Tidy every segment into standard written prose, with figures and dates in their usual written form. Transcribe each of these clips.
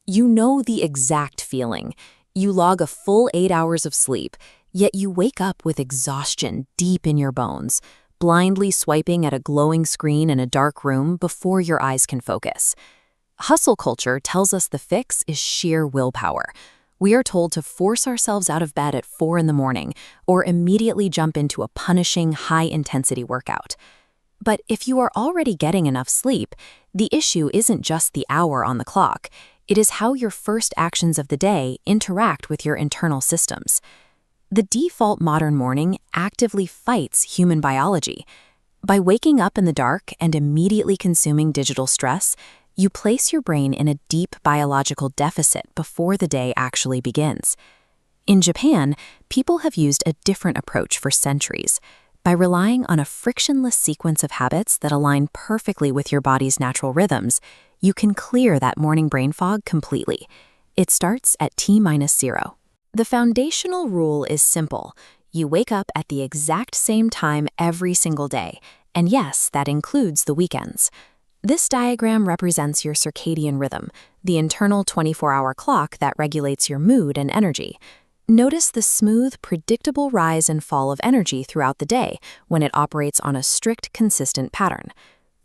You know the exact feeling. You log a full 8 hours of sleep, yet you wake up with exhaustion deep in your bones, blindly swiping at a glowing screen in a dark room before your eyes can focus. Hustle culture tells us the fix is sheer willpower. We are told to force ourselves out of bed at 4 in the morning or immediately jump into a punishing, high-intensity workout. But if you are already getting enough sleep, the issue isn't just the hour on the clock. It is how your first actions of the day interact with your internal systems. The default modern morning actively fights human biology. By waking up in the dark and immediately consuming digital stress, you place your brain in a deep biological deficit before the day actually begins. In Japan, people have used a different approach for centuries. By relying on a frictionless sequence of habits that align perfectly with your body's natural rhythms, you can clear that morning brain fog completely. It starts at T-0. The foundational rule is simple. You wake up at the exact same time every single day, and yes, that includes the weekends. This diagram represents your circadian rhythm, the internal 24-hour clock that regulates your mood and energy. Notice the smooth, predictable rise and fall of energy throughout the day when it operates on a strict, consistent pattern.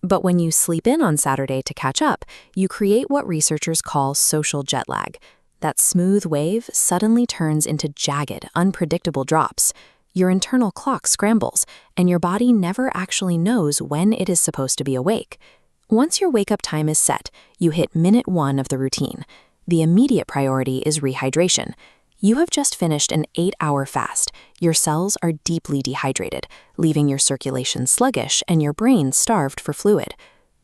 But when you sleep in on Saturday to catch up, you create what researchers call social jet lag. That smooth wave suddenly turns into jagged, unpredictable drops. Your internal clock scrambles, and your body never actually knows when it is supposed to be awake. Once your wake-up time is set, you hit minute 1 of the routine. The immediate priority is rehydration. You have just finished an 8-hour fast. Your cells are deeply dehydrated, leaving your circulation sluggish and your brain starved for fluid.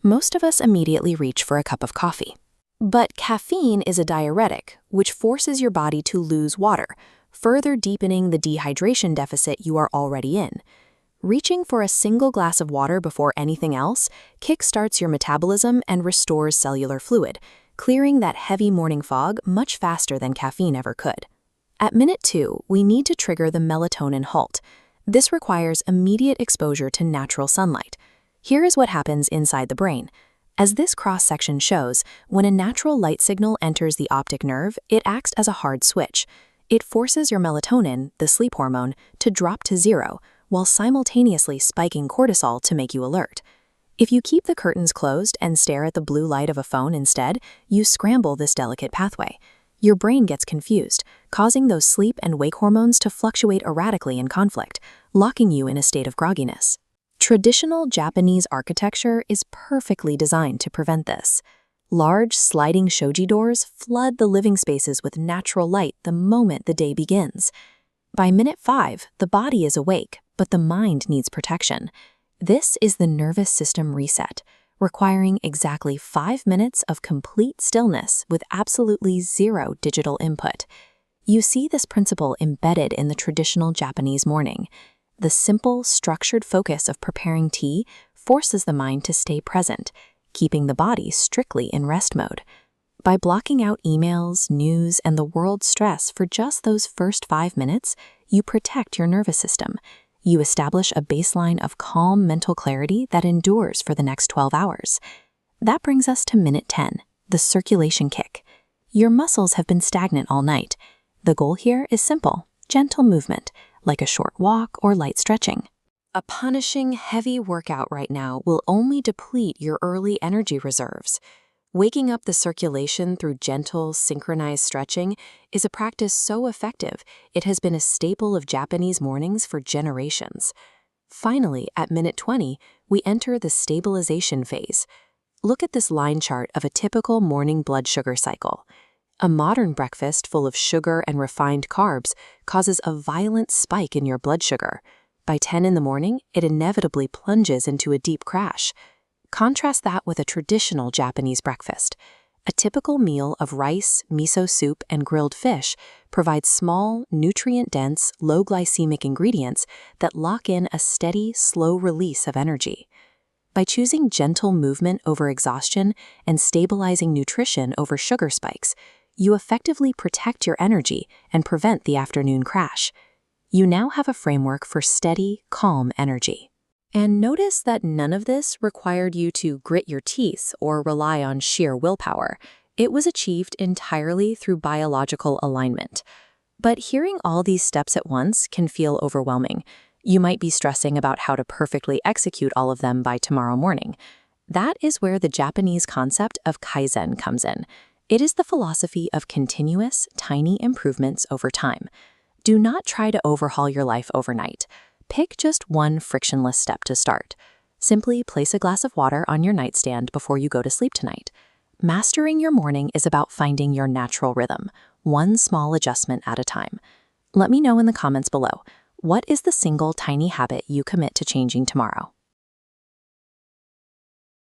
Most of us immediately reach for a cup of coffee. But caffeine is a diuretic, which forces your body to lose water, further deepening the dehydration deficit you are already in. Reaching for a single glass of water before anything else kickstarts your metabolism and restores cellular fluid, clearing that heavy morning fog much faster than caffeine ever could. At minute 2, we need to trigger the melatonin halt. This requires immediate exposure to natural sunlight. Here is what happens inside the brain. As this cross-section shows, when a natural light signal enters the optic nerve, it acts as a hard switch. It forces your melatonin, the sleep hormone, to drop to 0, while simultaneously spiking cortisol to make you alert. If you keep the curtains closed and stare at the blue light of a phone instead, you scramble this delicate pathway. Your brain gets confused, causing those sleep and wake hormones to fluctuate erratically in conflict, locking you in a state of grogginess. Traditional Japanese architecture is perfectly designed to prevent this. Large sliding shoji doors flood the living spaces with natural light the moment the day begins. By minute 5, the body is awake, but the mind needs protection. This is the nervous system reset, requiring exactly 5 minutes of complete stillness with absolutely 0 digital input. You see this principle embedded in the traditional Japanese morning. The simple, structured focus of preparing tea forces the mind to stay present, keeping the body strictly in rest mode. By blocking out emails, news, and the world's stress for just those first 5 minutes, you protect your nervous system. You establish a baseline of calm mental clarity that endures for the next 12 hours. That brings us to minute 10, the circulation kick. Your muscles have been stagnant all night. The goal here is simple, gentle movement, like a short walk or light stretching. A punishing, heavy workout right now will only deplete your early energy reserves. Waking up the circulation through gentle, synchronized stretching is a practice so effective it has been a staple of Japanese mornings for generations. Finally, at minute 20, we enter the stabilization phase. Look at this line chart of a typical morning blood sugar cycle. A modern breakfast full of sugar and refined carbs causes a violent spike in your blood sugar. By 10 in the morning, it inevitably plunges into a deep crash. Contrast that with a traditional Japanese breakfast. A typical meal of rice, miso soup, and grilled fish provides small, nutrient-dense, low-glycemic ingredients that lock in a steady, slow release of energy. By choosing gentle movement over exhaustion and stabilizing nutrition over sugar spikes, you effectively protect your energy and prevent the afternoon crash. You now have a framework for steady, calm energy. And notice that none of this required you to grit your teeth or rely on sheer willpower. It was achieved entirely through biological alignment. But hearing all these steps at once can feel overwhelming. You might be stressing about how to perfectly execute all of them by tomorrow morning. That is where the Japanese concept of kaizen comes in. It is the philosophy of continuous, tiny improvements over time. Do not try to overhaul your life overnight. Pick just one frictionless step to start. Simply place a glass of water on your nightstand before you go to sleep tonight. Mastering your morning is about finding your natural rhythm, one small adjustment at a time. Let me know in the comments below, what is the single tiny habit you commit to changing tomorrow?